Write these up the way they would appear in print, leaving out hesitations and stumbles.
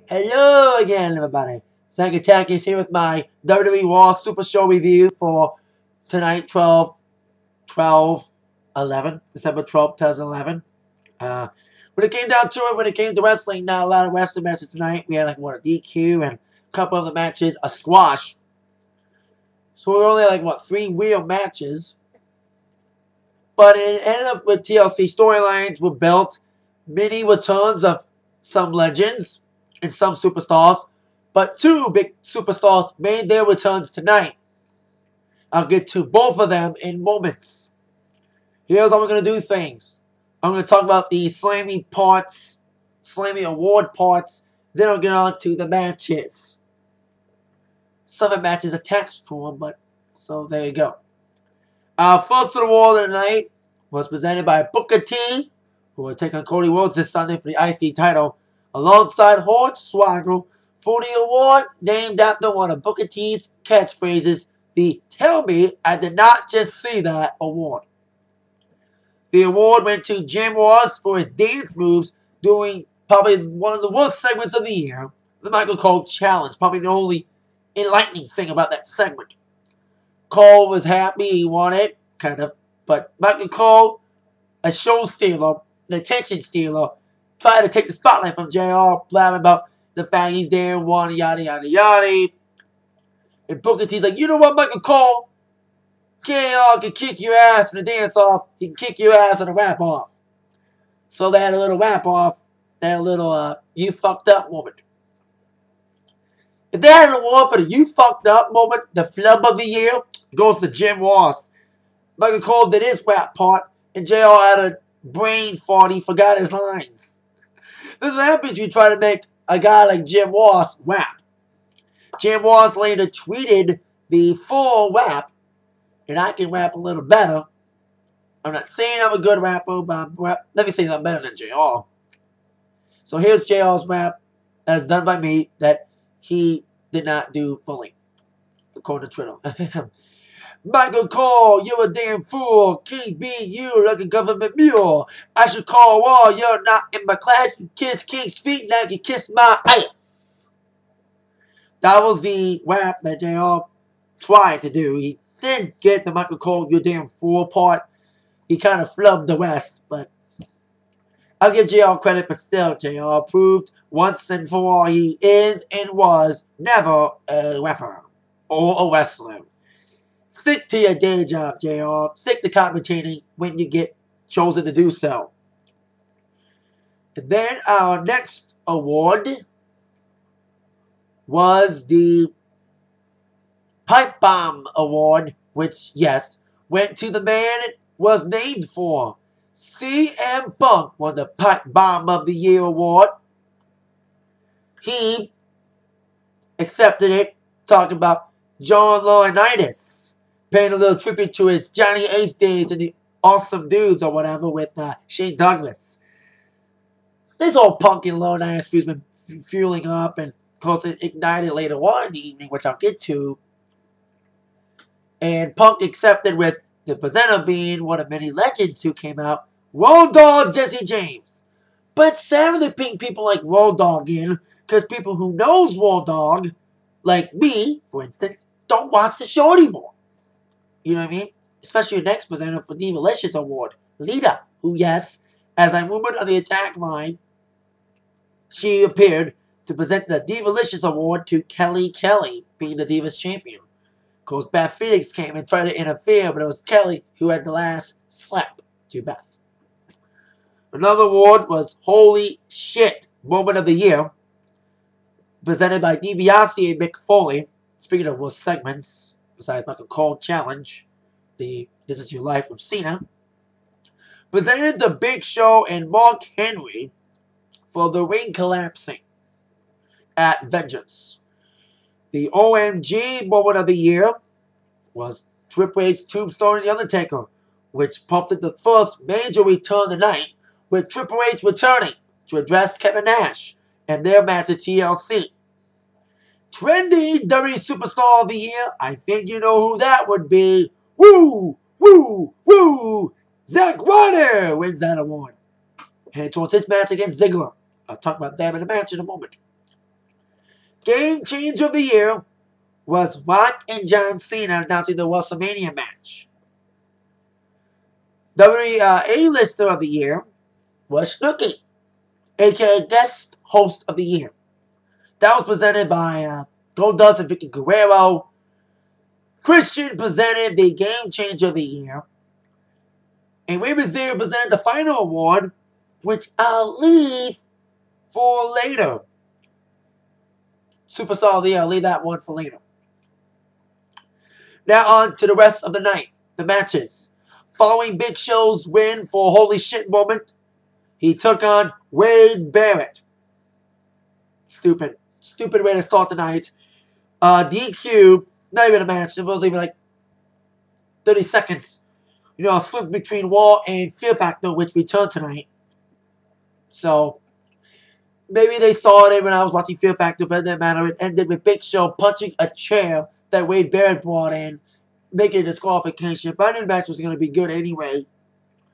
Hello again, everybody. Zach Attack is here with my WWE Raw Supershow review for tonight, 12/11, December 12th, 2011. When it came down to it, when it came to wrestling, not a lot of wrestling matches tonight. We had a DQ and a couple of the matches, a squash. So we were only three real matches. But it ended up with TLC storylines were built, mini returns of some legends and some superstars, but two big superstars made their returns tonight. I'll get to both of them in moments. Here's how we're going to do things. I'm going to talk about the Slammy parts, Slammy award parts, then I'll get on to the matches. Some of the matches attached to them, but so there you go. First award of the night was presented by Booker T, who will take on Cody Rhodes this Sunday for the IC title, alongside Hornswoggle for the award named after one of Booker T's catchphrases, the "Tell Me I Did Not Just See That" award. The award went to Jim Ross for his dance moves during probably one of the worst segments of the year, the Michael Cole Challenge, probably the only enlightening thing about that segment. Cole was happy, he won it, kind of, but Michael Cole, a show stealer, an attention stealer, tried to take the spotlight from JR, blabbing about the fact he's there, won, yada, yada, yada. And Booker T's like, you know what, Michael Cole? JR can kick your ass in the dance-off, he can kick your ass in a rap-off. So they had a little rap-off, they had a little, you fucked up moment. If they had an award for the you fucked up moment, the flub of the year, goes to Jim Ross. Michael Cole did his rap part, and JR had a brain fart, he forgot his lines. This is what happens when you try to make a guy like Jim Ross rap. Jim Ross later tweeted the full rap, and I can rap a little better. I'm not saying I'm a good rapper, but let me say I'm better than JR. So here's JR's rap, as done by me, that he did not do fully, according to Twitter. Michael Cole, you're a damn fool. Can't beat you like a government mule. I should call Wall, you're not in my class. You kiss King's feet like you kiss my ass. That was the rap that JR tried to do. He did get the Michael Cole, you damn fool part. He kind of flubbed the rest, but I'll give JR credit, but still, JR proved once and for all he is and was never a rapper or a wrestler. Stick to your day job, JR. Stick to commentating when you get chosen to do so. And then our next award was the Pipe Bomb Award, which, yes, went to the man it was named for. CM Punk won the Pipe Bomb of the Year award. He accepted it, talking about John Laurinaitis, paying a little tribute to his Johnny Ace days and the Awesome Dudes or whatever with Shane Douglas. This whole Punk and Laurinaitis feud's been fueling up, and of course it ignited later on in the evening, which I'll get to. And Punk accepted with the presenter being one of many legends who came out, Road Dogg Jesse James. But sadly, people like Road Dogg in, because people who knows Road Dogg, like me, for instance, don't watch the show anymore. You know what I mean? Especially your next presenter for the Divalicious Award, Lita, who, yes, as I moved on the attack line, she appeared to present the Divalicious Award to Kelly Kelly, being the Divas Champion. Of course, Beth Phoenix came and tried to interfere, but it was Kelly who had the last slap to Beth. Another award was Holy Shit Moment of the Year, presented by DiBiase and Mick Foley. Speaking of worst segments, besides Michael Cole Challenge, the This Is Your Life with Cena, presented the Big Show and Mark Henry for the ring collapsing at Vengeance. The OMG Moment of the Year was Triple H's Tombstone and The Undertaker, which prompted the first major return tonight, with Triple H returning to address Kevin Nash and their match at TLC. Trendy WWE Superstar of the Year, I think you know who that would be. Woo! Woo! Woo! Zack Ryder wins that award. Heading towards his match against Ziggler. I'll talk about them in a match in a moment. Game Changer of the Year was Rock and John Cena announcing the WrestleMania match. A-Lister of the Year was Snooki, aka Guest Host of the Year. That was presented by Goldust and Vicky Guerrero. Christian presented the Game Changer of the Year. And Rey Mysterio presented the final award, which I'll leave for later. Superstar of the Year, I'll leave that one for later. Now on to the rest of the night. The matches. Following Big Show's win for a holy shit moment, he took on Wade Barrett. Stupid way to start the night. DQ, not even a match. It was even like 30 seconds. You know, a flip between Raw and Fear Factor, which returned tonight. So, maybe they started when I was watching Fear Factor, but it didn't matter. It ended with Big Show punching a chair that Wade Barrett brought in, making a disqualification. But I knew the match was going to be good anyway,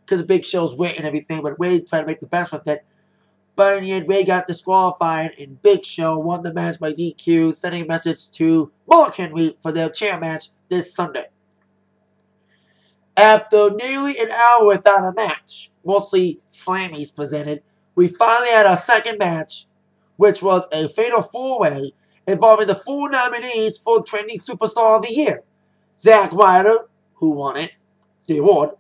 because of Big Show's weight and everything, but Wade tried to make the best with it. But in the end, Wade got disqualified, and Big Show won the match by DQ, sending a message to Mark Henry for their chair match this Sunday. After nearly an hour without a match, mostly Slammys presented, we finally had our second match, which was a fatal four-way involving the 4 nominees for Trending Superstar of the Year. Zack Ryder, who won it, the award,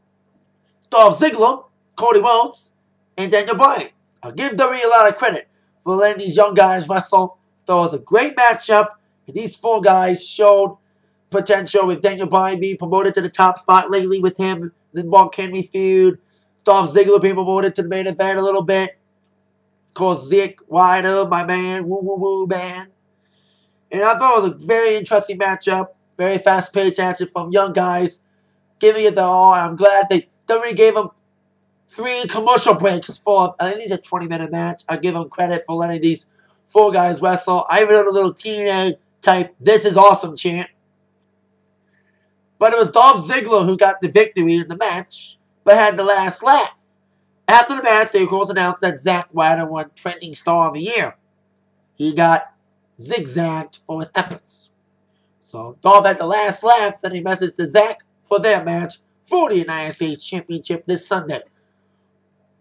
Dolph Ziggler, Cody Rhodes, and Daniel Bryan. I'll give WWE a lot of credit for letting these young guys wrestle. Thought it was a great matchup, and these 4 guys showed potential with Daniel Bryan being promoted to the top spot lately with him, the Mark Henry feud, Dolph Ziggler being promoted to the main event a little bit. Of course, Zack Ryder, my man, woo man. And I thought it was a very interesting matchup, very fast-paced action from young guys, giving it their all. I'm glad they WWE gave them 3 commercial breaks for, I think it's a 20-minute match. I give them credit for letting these 4 guys wrestle. I even heard a little TNA type, "This is awesome" chant. But it was Dolph Ziggler who got the victory in the match, but had the last laugh. After the match, they of course announced that Zack Ryder won Trending Star of the Year. He got zigzagged for his efforts. So Dolph had the last laugh, sending a message to Zack for their match for the United States Championship this Sunday.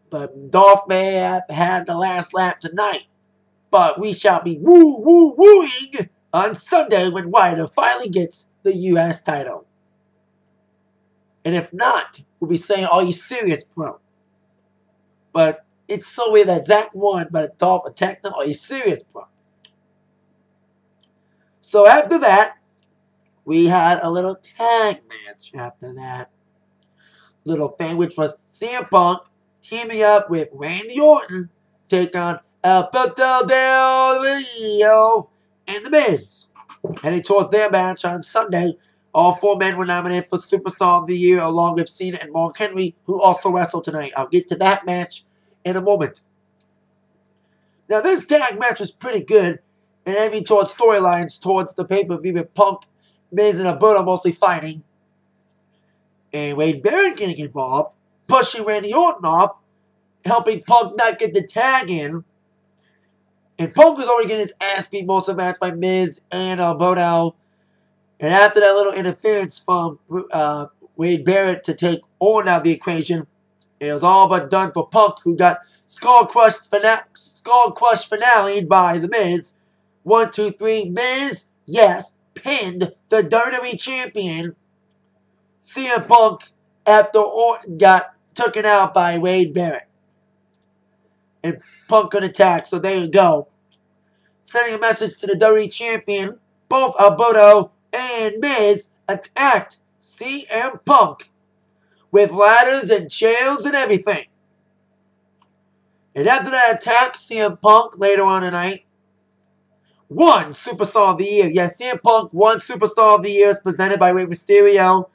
But Dolph may have had the last lap tonight. But we shall be wooing on Sunday when Ryder finally gets the U.S. title. And if not, we'll be saying, "Are you serious, bro?" But it's so weird that Zack won, but Dolph attacked him. Are you serious, bro? So after that, we had a little tag match after that. Little thing, which was CM Punk teaming up with Randy Orton, take on Alberto Del Rio and The Miz. Heading towards their match on Sunday. All 4 men were nominated for Superstar of the Year, along with Cena and Mark Henry, who also wrestled tonight. I'll get to that match in a moment. Now, this tag match was pretty good, and aiming towards storylines towards the pay-per-view with Punk, Miz, and Alberto mostly fighting. And Wade Barrett getting involved, pushing Randy Orton off, helping Punk not get the tag in. And Punk was already getting his ass beat most of the match by Miz and Alberto. And after that little interference from Wade Barrett to take Orton out of the equation, it was all but done for Punk, who got skull crushed finale by The Miz. 1, 2, 3, Miz, yes, pinned the WWE Champion, CM Punk, after Orton got taken out by Wade Barrett. And Punk could attack, so there you go. Sending a message to the WWE Champion, both Alberto and Miz attacked CM Punk with ladders and chairs and everything. And after that attack, CM Punk later on tonight won Superstar of the Year. Yes, CM Punk won Superstar of the Year as presented by Rey Mysterio.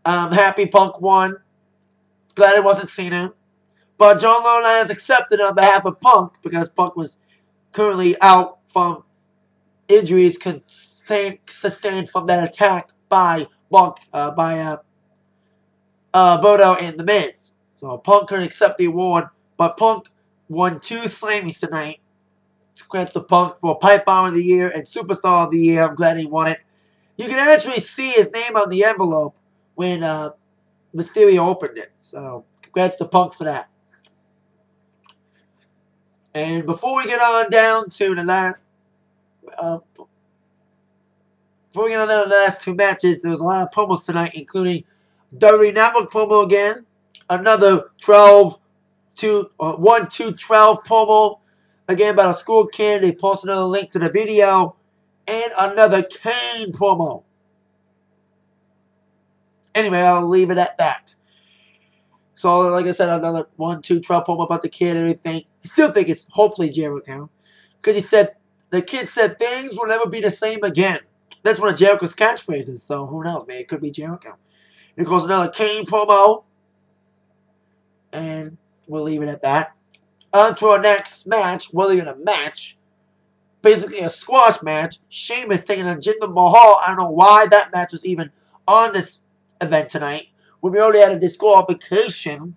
I'm happy Punk won. Glad it wasn't Cena. But John Laurinaitis has accepted on behalf of Punk because Punk was currently out from injuries sustained from that attack by Bodo and The Miz. So Punk couldn't accept the award, but Punk won 2 Slammys tonight. It's Congrats to Punk for Pipe Bomb of the Year and Superstar of the Year. I'm glad he won it. You can actually see his name on the envelope when Mysterio opened it. So, congrats to Punk for that. And before we get on down to the last, two matches, there was a lot of promos tonight, including WWE Network promo again, another 1-2-12 promo, again about a school kid. They posted another link to the video, and another Kane promo. Anyway, I'll leave it at that. So, like I said, another 1-2-12 promo about the kid and everything. I still think it's hopefully Jericho. Because he said, the kid said things will never be the same again. That's one of Jericho's catchphrases. So, who knows, man. It could be Jericho. And of course, another Kane promo. And we'll leave it at that. On to our next match. Well, even a match. Basically a squash match. Sheamus taking on Jinder Mahal. I don't know why that match was even on this event tonight. When we already had a disqualification,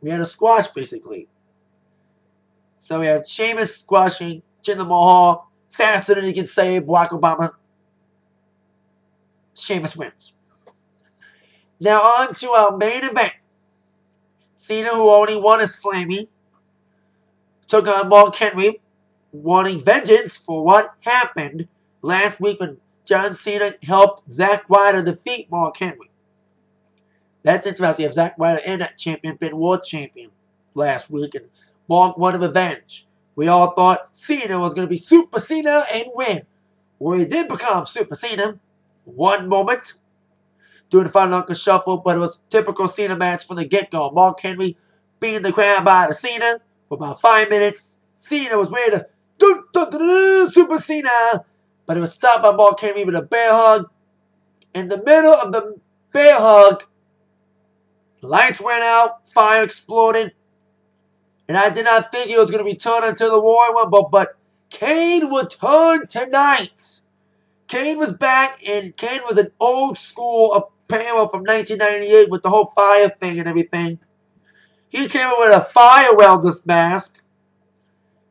we had a squash basically. So we have Sheamus squashing Jinder Mahal faster than you can say Barack Obama. Sheamus wins. Now on to our main event. Cena, who only won a Slammy, took on Mark Henry, wanting vengeance for what happened last week when John Cena helped Zack Ryder defeat Mark Henry. That's interesting. If Zack Ryder and that champion been world champion last week, and Mark wanted revenge. We all thought Cena was going to be Super Cena and win. Well, he did become Super Cena for one moment during the Final Knuckle Shuffle, but it was a typical Cena match from the get-go. Mark Henry beating the crowd by the Cena for about 5 minutes. Cena was ready to Super Cena, but it was stopped by Mark Henry with a bear hug. In the middle of the bear hug, lights went out, fire exploded, and I did not think it was going to return until the Royal Rumble, but Kane returned tonight. Kane was back, and Kane was an old school apparel from 1998 with the whole fire thing and everything. He came up with a fire welder's mask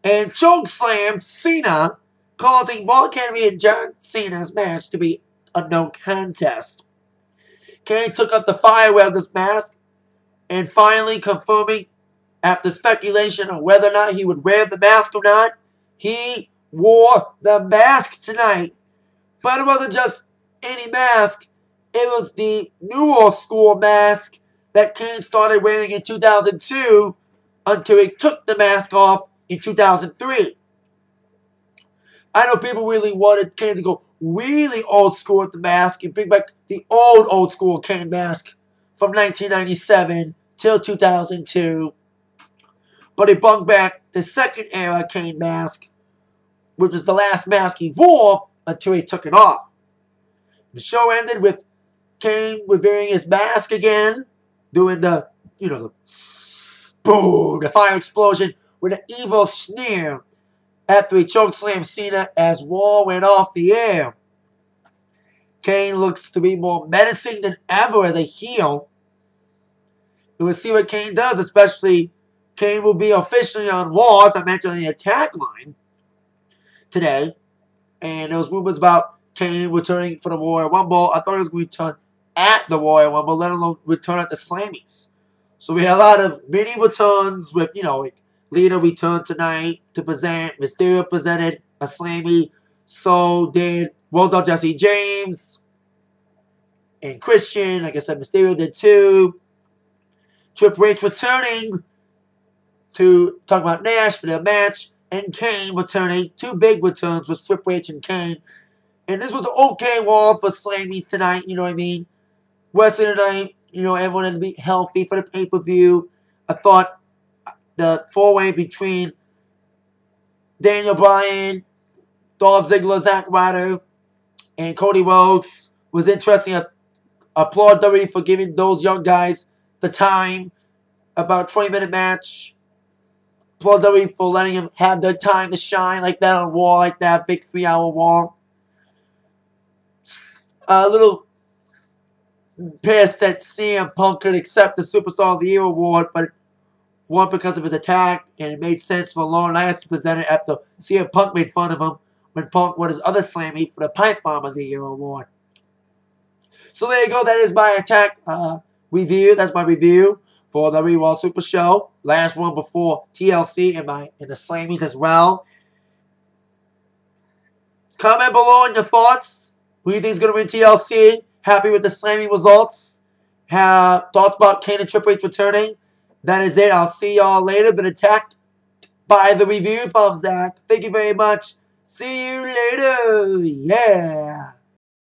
and chokeslammed Cena, causing Mark Henry and John Cena's match to be a no contest. Kane took up the fire welder's mask and finally confirming, after speculation on whether or not he would wear the mask or not, he wore the mask tonight. But it wasn't just any mask. It was the newer school mask that Kane started wearing in 2002 until he took the mask off in 2003. I know people really wanted Kane to go really old school with the mask and bring back the old school Kane mask from 1997 till 2002. But he brought back the second era Kane mask, which was the last mask he wore until he took it off. The show ended with Kane wearing his mask again, doing the, the boom, the fire explosion with an evil sneer after he chokeslammed Cena as War went off the air. Kane looks to be more menacing than ever as a heel. And we'll see what Kane does, especially Kane will be officially on Raw, as I mentioned on the attack line today. And there was rumors about Kane returning for the Royal Rumble. I thought he was going to return at the Royal Rumble, let alone return at the Slammys. So we had a lot of mini returns with, like Lita returned tonight to present. Mysterio presented a Slammy. So did World Star Jesse James and Christian. Like I said, Mysterio did too. Triple H returning to talk about Nash for their match. And Kane returning. Two big returns with Triple H and Kane. And this was an okay wall for Slammys tonight, you know what I mean? Wrestling tonight, everyone had to be healthy for the pay-per-view. I thought the four-way between Daniel Bryan, Dolph Ziggler, Zack Ryder, and Cody Rhodes was interesting. I applaud WWE for giving those young guys the time. About a 20-minute match. Applaud WWE for letting them have their time to shine like that on a wall, like that big 3-hour wall. A little pissed that CM Punk could accept the Superstar of the Year award, but One, because of his attack, and it made sense for Lauren Lance to present it after CM Punk made fun of him when Punk won his other Slammy for the Pipe Bomb of the Year award. So there you go. That is my attack review. That's my review for the WWE Raw Super Show. Last one before TLC and the Slammys as well. Comment below on your thoughts. Who do you think is going to win TLC? Happy with the Slammy results? Have thoughts about Kane and Triple H returning? That is it. I'll see y'all later. Been attacked by the review. Thumbs Zach. Thank you very much. See you later. Yeah.